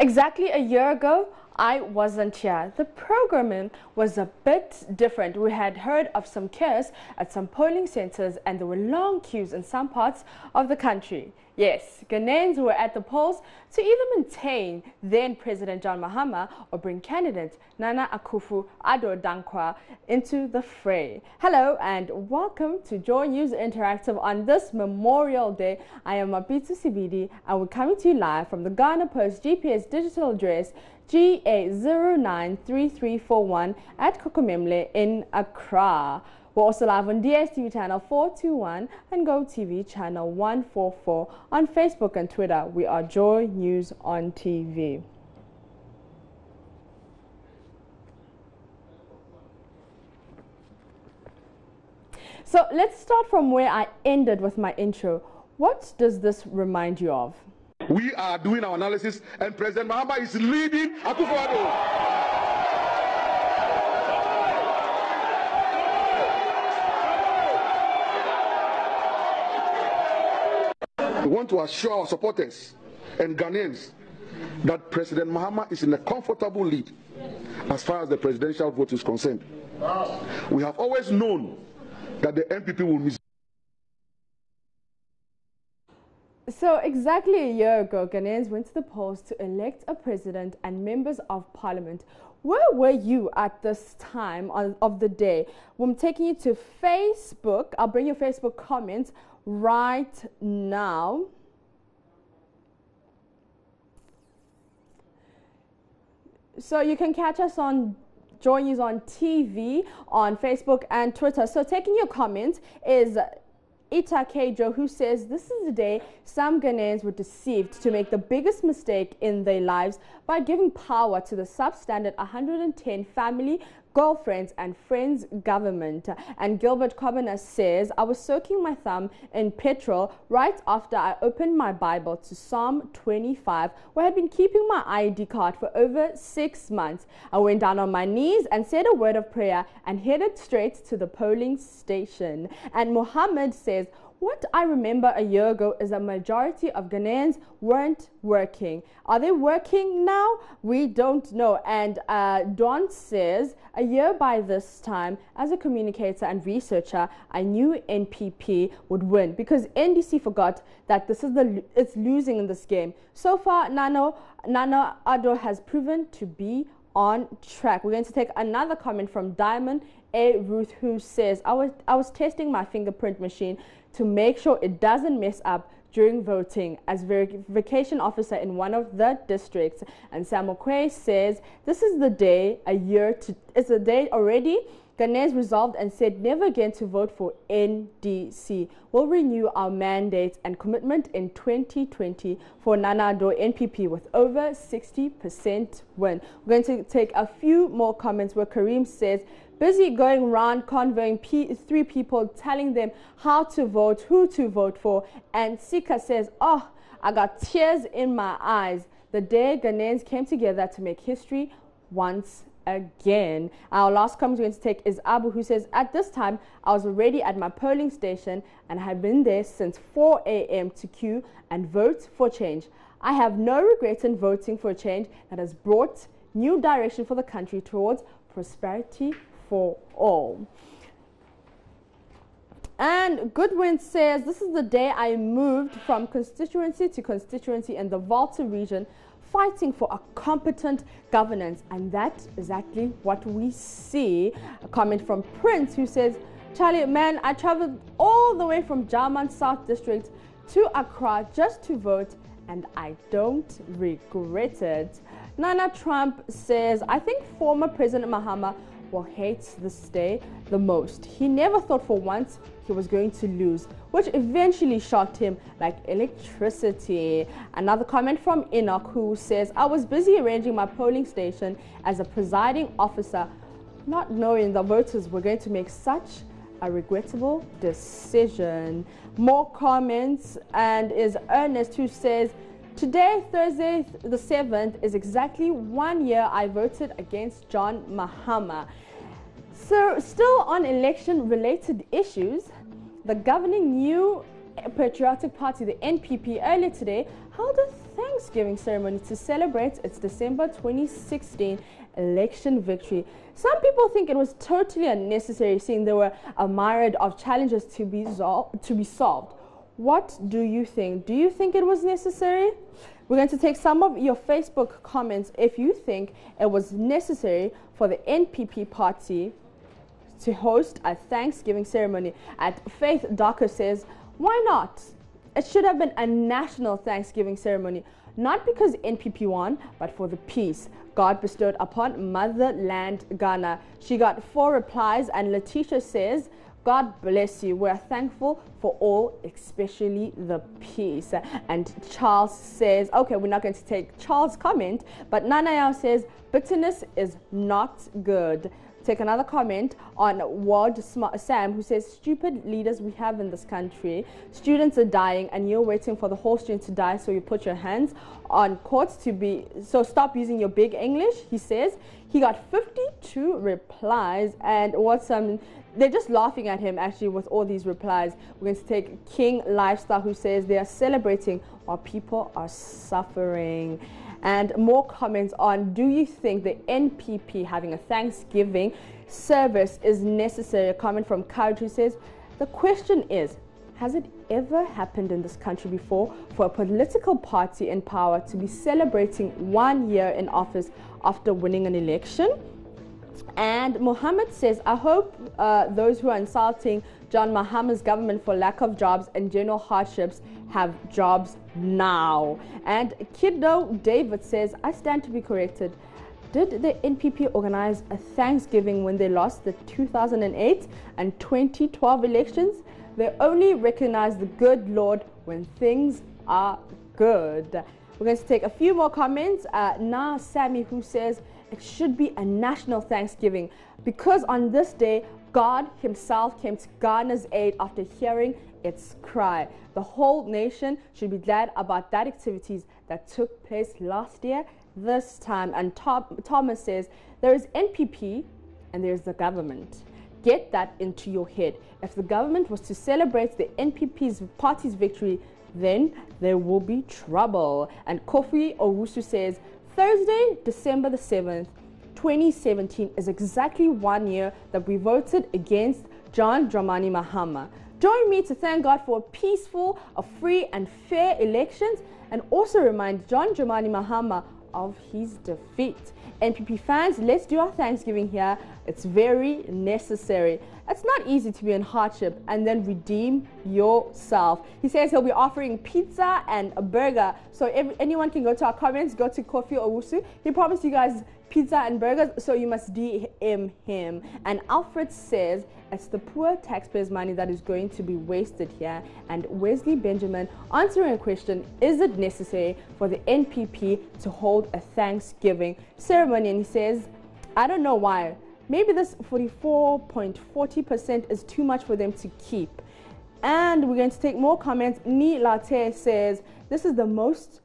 Exactly a year ago, I wasn't here. The programming was a bit different. We had heard of some chaos at some polling centers and there were long queues in some parts of the country. Yes, Ghanaians were at the polls to either maintain then President John Mahama or bring candidate Nana Akufo-Addo Dankwa into the fray. Hello and welcome to Joy News Interactive on this Memorial Day. I am Mapitu Sibidi and we're coming to you live from the Ghana Post GPS digital address GA093341 at Kokomemle in Accra. We're also live on DSTV channel 421 and GoTV channel 144. On Facebook and Twitter, we are Joy News on TV. So let's start from where I ended with my intro. What does this remind you of? We are doing our analysis and President Mahama is leading Akufo-Addo. We want to assure our supporters and Ghanaians that President Mahama is in a comfortable lead as far as the presidential vote is concerned. We have always known that the NPP will miss. So exactly a year ago, Ghanaians went to the polls to elect a president and members of parliament. Where were you at this time of the day? I'm taking you to Facebook. I'll bring your Facebook comments right now. So you can catch us on Joy News on TV, on Facebook and Twitter. So taking your comments is Ita Kejo, who says this is the day some Ghanaians were deceived to make the biggest mistake in their lives by giving power to the substandard 110 family, girlfriends and friends government. And Gilbert Kobana says, I was soaking my thumb in petrol right after I opened my Bible to Psalm 25, where I had been keeping my ID card for over 6 months. I went down on my knees and said a word of prayer and headed straight to the polling station. And Mohammed says, what I remember a year ago is a majority of Ghanaians weren't working. Are they working now? We don't know. And Don says, a year by this time, as a communicator and researcher, I knew NPP would win because NDC forgot that it's losing in this game. So far, Nana Addo has proven to be on track. We're going to take another comment from Diamond A. Ruth, who says, I was testing my fingerprint machine to make sure it doesn't mess up during voting as verification officer in one of the districts. And Samuel Quay says, this is the day, it's a day already. Ghanaians resolved and said never again to vote for NDC. We'll renew our mandate and commitment in 2020 for Nana Addo NPP with over 60% win. We're going to take a few more comments where Kareem says, busy going around convoying 3 people, telling them how to vote, who to vote for. And Sika says, oh, I got tears in my eyes the day Ghanaians came together to make history once again. Our last comment we're going to take is Abu, who says, at this time, I was already at my polling station and had been there since 4 a.m. to queue and vote for change. I have no regret in voting for a change that has brought new direction for the country towards prosperity for all. And Goodwin says, this is the day I moved from constituency to constituency in the Volta region, fighting for a competent governance, and that's exactly what we see. A comment from Prince, who says, Charlie, man, I traveled all the way from Jarman South District to Accra just to vote, and I don't regret it. Nana Trump says, I think former President Mahama will hate this day the most. He never thought for once he was going to lose, which eventually shocked him like electricity. Another comment from Enoch, who says, I was busy arranging my polling station as a presiding officer, not knowing the voters were going to make such a regrettable decision. More comments, and is Ernest, who says, today, Thursday the 7th, is exactly 1 year I voted against John Mahama. So, still on election-related issues, the governing New Patriotic Party, the NPP, earlier today held a Thanksgiving ceremony to celebrate its December 2016 election victory. Some people think it was totally unnecessary, seeing there were a myriad of challenges to be solved. What do you think? Do you think it was necessary? We're going to take some of your Facebook comments if you think it was necessary for the NPP party to host a Thanksgiving ceremony. At Faith Darko says, why not? It should have been a national Thanksgiving ceremony, not because NPP won, but for the peace God bestowed upon motherland Ghana. She got 4 replies, and Letitia says, God bless you. We're thankful for all, especially the peace. And Charles says, okay, we're not going to take Charles' comment, but Nanayao says, bitterness is not good. Take another comment on Ward Sam, who says, stupid leaders we have in this country. Students are dying and you're waiting for the whole student to die, so you put your hands on courts to be, so stop using your big English, he says. He got 52 replies, and what's they're just laughing at him actually with all these replies. We're going to take King Lifestyle, who says they are celebrating while people are suffering. And more comments on, do you think the NPP having a Thanksgiving service is necessary? A comment from Courage, who says, the question is, has it ever happened in this country before for a political party in power to be celebrating 1 year in office after winning an election? And Mohammed says, I hope those who are insulting John Mahama's government for lack of jobs and general hardships have jobs now. And Kiddo David says, I stand to be corrected. Did the NPP organize a Thanksgiving when they lost the 2008 and 2012 elections? They only recognize the good Lord when things are good. We're going to take a few more comments. Now Sammy, who says, it should be a national Thanksgiving because on this day, God himself came to Ghana's aid after hearing its cry. The whole nation should be glad about that activities that took place last year, this time. And Thomas says, there is NPP and there's the government. Get that into your head. If the government was to celebrate the NPP's party's victory, then there will be trouble. And Kofi Owusu says, Thursday, December the 7th, 2017 is exactly 1 year that we voted against John Dramani Mahama. Join me to thank God for peaceful, free and fair elections, and also remind John Dramani Mahama of his defeat. NPP fans, let's do our Thanksgiving here. It's very necessary. It's not easy to be in hardship and then redeem yourself. He says he'll be offering pizza and a burger. So anyone can go to our comments, go to Kofi Owusu. He promised you guys pizza and burgers, so you must DM him. And Alfred says it's the poor taxpayers' money that is going to be wasted here. And Wesley Benjamin answering a question, is it necessary for the NPP to hold a Thanksgiving ceremony? And he says, I don't know why. Maybe this 44.40% is too much for them to keep. And we're going to take more comments. Ni Latte says, this is the most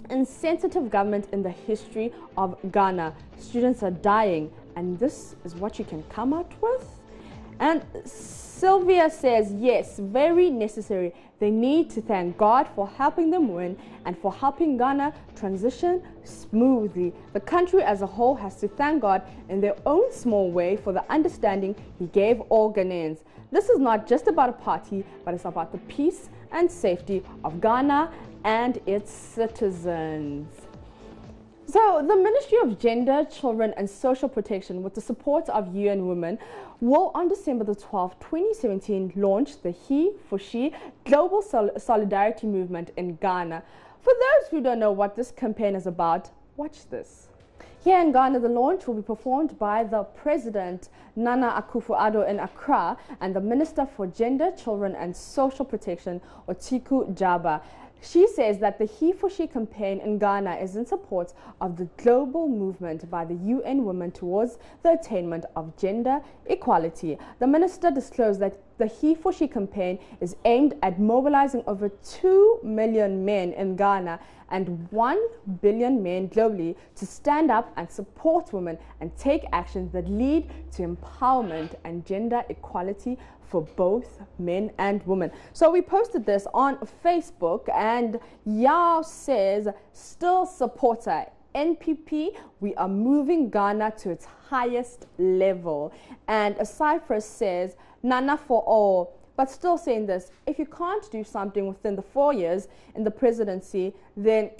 insensitive government in the history of Ghana. Students are dying, and this is what you can come out with? And Sylvia says, yes, very necessary. They need to thank God for helping them win and for helping Ghana transition smoothly. The country as a whole has to thank God in their own small way for the understanding he gave all Ghanaians. This is not just about a party, but it's about the peace and safety of Ghana and its citizens. So the Ministry of Gender, Children and Social Protection, with the support of UN Women, will on December the 12th, 2017, launch the He for She Global Solidarity Movement in Ghana. For those who don't know what this campaign is about, watch this. Here in Ghana, the launch will be performed by the President, Nana Akufo-Addo in Accra, and the Minister for Gender, Children and Social Protection, Otiku Jaba. She says that the He for She campaign in Ghana is in support of the global movement by the UN Women towards the attainment of gender equality. The minister disclosed that the He for She campaign is aimed at mobilizing over 2 million men in Ghana and 1 billion men globally to stand up and support women and take actions that lead to empowerment and gender equality for both men and women. So we posted this on Facebook, and Yao says, still supporter. NPP, we are moving Ghana to its highest level. And Cyprus says, Nana for all. But still saying this, if you can't do something within the 4 years in the presidency, then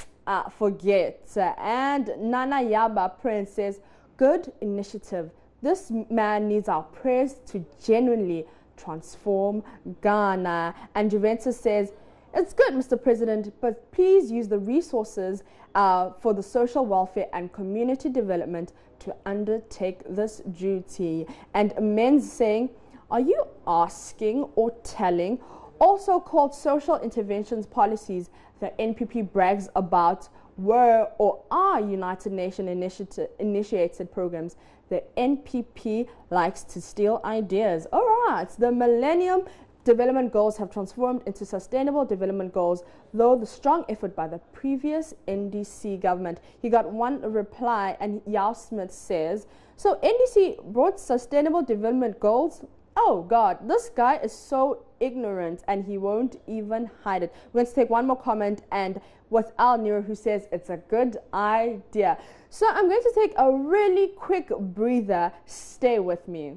forget. And Nana Yaba Prince says, good initiative. This man needs our prayers to genuinely transform Ghana. And Juventus says, it's good, Mr. President, but please use the resources for the social welfare and community development to undertake this duty. And Men's saying, are you asking or telling? Also called social interventions policies the NPP brags about were or are United Nations initiated programs. The NPP likes to steal ideas. All right, the Millennium Development Goals have transformed into Sustainable Development Goals, though the strong effort by the previous NDC government. He got one reply, and Yao Smith says, so NDC brought Sustainable Development Goals? Oh God, this guy is so ignorant and he won't even hide it. We're going to take one more comment, and with Al Nero, who says it's a good idea. So I'm going to take a really quick breather. Stay with me.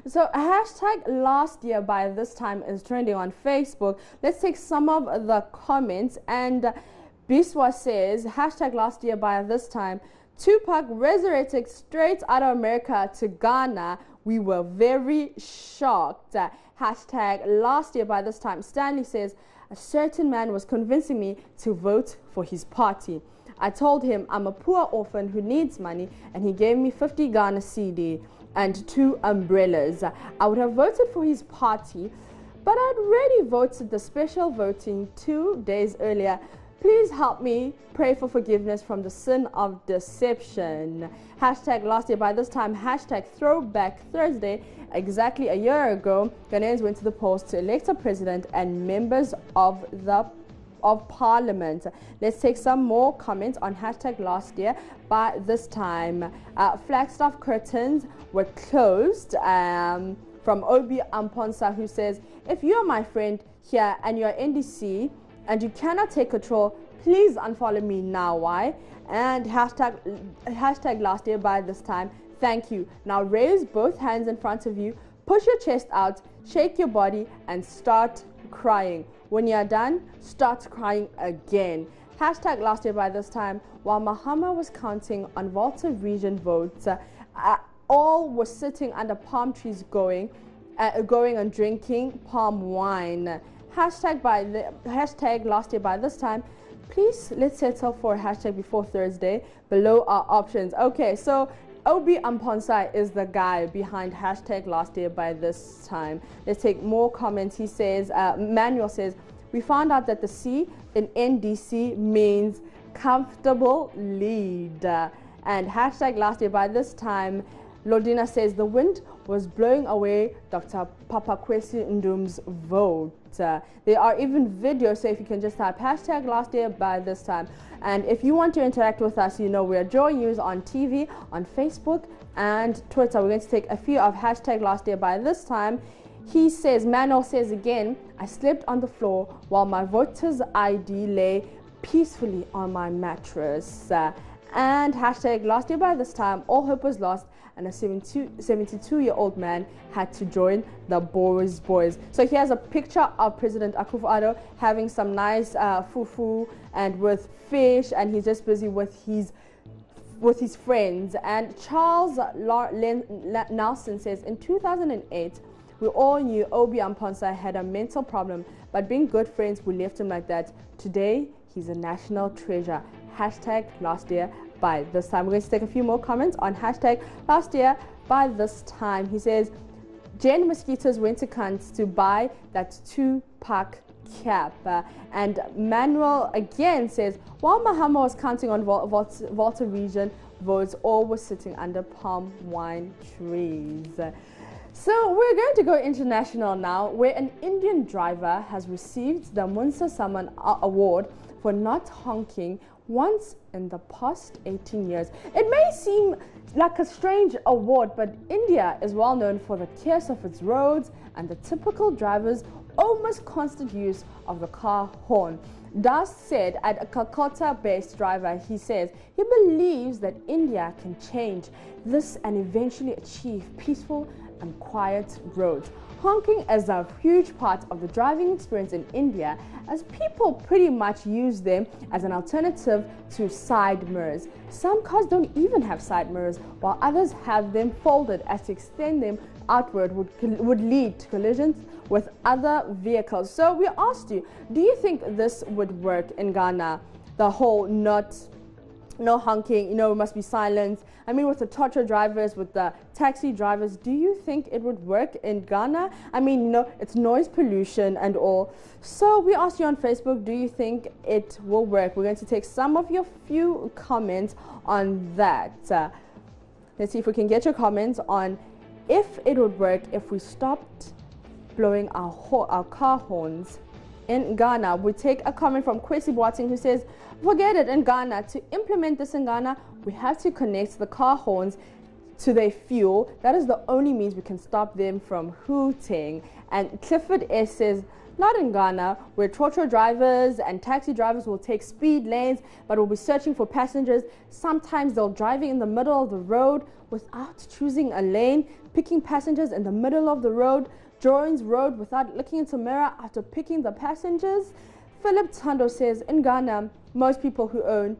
So hashtag last year by this time is trending on Facebook. Let's take some of the comments. And Biswa says, hashtag last year by this time, Tupac resurrected straight out of America to Ghana. We were very shocked. Hashtag last year by this time. Stanley says, a certain man was convincing me to vote for his party. I told him I'm a poor orphan who needs money, and he gave me 50 Ghana CD and 2 umbrellas. I would have voted for his party, but I'd already voted the special voting 2 days earlier. Please help me pray for forgiveness from the sin of deception. Hashtag last year by this time. Hashtag throwback Thursday. Exactly a year ago, Ghanaians went to the polls to elect a president and members of Parliament. Let's take some more comments on hashtag last year by this time. Flagstaff curtains were closed. From Obi Amponsa, who says, if you are my friend here and you are NDC and you cannot take control, please unfollow me now. Why? And hashtag last year by this time. Thank you. Now raise both hands in front of you, push your chest out, shake your body, and start crying. When you are done, start crying again. Hashtag last year by this time. While Mahama was counting on Volta region votes, all were sitting under palm trees going, going and drinking palm wine. Hashtag last year by this time. Please, let's settle for a hashtag before Thursday. Below are options. Okay, so Obi Amponsah is the guy behind hashtag last year by this time. Let's take more comments. He says, Manuel says, we found out that the C in NDC means comfortable lead. And hashtag last year by this time, Lodina says the wind was blowing away Dr. Papakwesi Ndum's vote. There are even videos, so if you can just type hashtag last year by this time. And if you want to interact with us, you know we're Joy News on TV, on Facebook and Twitter. We're going to take a few of hashtag last year by this time. He says, Manuel says again, I slept on the floor while my voter's ID lay peacefully on my mattress. And hashtag last year by this time, all hope was lost and a 72-year-old man had to join the Boys. So he has a picture of President Akufo-Addo having some nice fufu and with fish, and he's just busy with his friends. And Charles Nelson says, in 2008, we all knew Obi Amponsah had a mental problem, but being good friends, we left him like that. Today, he's a national treasure. Hashtag last year by this time. We're going to take a few more comments on hashtag last year by this time. He says, Jen Mosquitoes went to Kant to buy that Tupac cap. And Manuel again says, while Mahama was counting on Volta region votes, all were sitting under palm wine trees. So we're going to go international now, where an Indian driver has received the Munsa Saman Award for not honking once in the past 18 years. It may seem like a strange award, but India is well known for the chaos of its roads and the typical driver's almost constant use of the car horn. Das said, at a Calcutta-based driver, he says he believes that India can change this and eventually achieve peaceful and quiet roads. Honking is a huge part of the driving experience in India, as people pretty much use them as an alternative to side mirrors. Some cars don't even have side mirrors, while others have them folded, as to extend them outward would lead to collisions with other vehicles. So we asked you, do you think this would work in Ghana? The whole no honking, you know, it must be silence. I mean, with the Totra drivers, with the taxi drivers, do you think it would work in Ghana? I mean, you know, it's noise pollution and all. So we asked you on Facebook, do you think it will work? We're going to take some of your few comments on that. Let's see if we can get your comments on if it would work if we stopped blowing our car horns in Ghana. We take a comment from Kwesi Boating, who says, forget it, in Ghana, to implement this in Ghana, we have to connect the car horns to their fuel. That is the only means we can stop them from hooting. And Clifford S says, not in Ghana, where Totra drivers and taxi drivers will take speed lanes, but will be searching for passengers. Sometimes they'll driving in the middle of the road without choosing a lane, picking passengers in the middle of the road, joins road without looking into mirror after picking the passengers. Philip Tando says, in Ghana, most people who own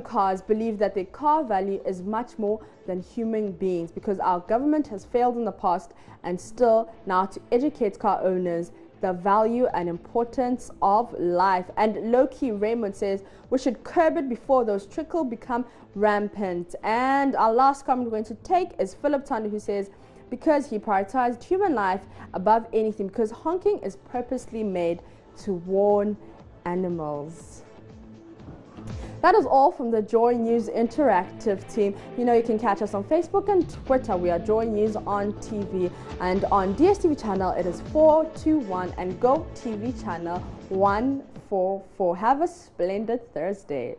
cars believe that their car value is much more than human beings, because our government has failed in the past and still now to educate car owners the value and importance of life. And Loki Raymond says, we should curb it before those trickle become rampant. And our last comment we're going to take is Philip Tando, who says, because he prioritized human life above anything, because honking is purposely made to warn animals. That is all from the Joy News Interactive team. You know, you can catch us on Facebook and Twitter. We are Joy News on TV. And on DSTV channel, it is 421 and Go TV channel 144. Have a splendid Thursday.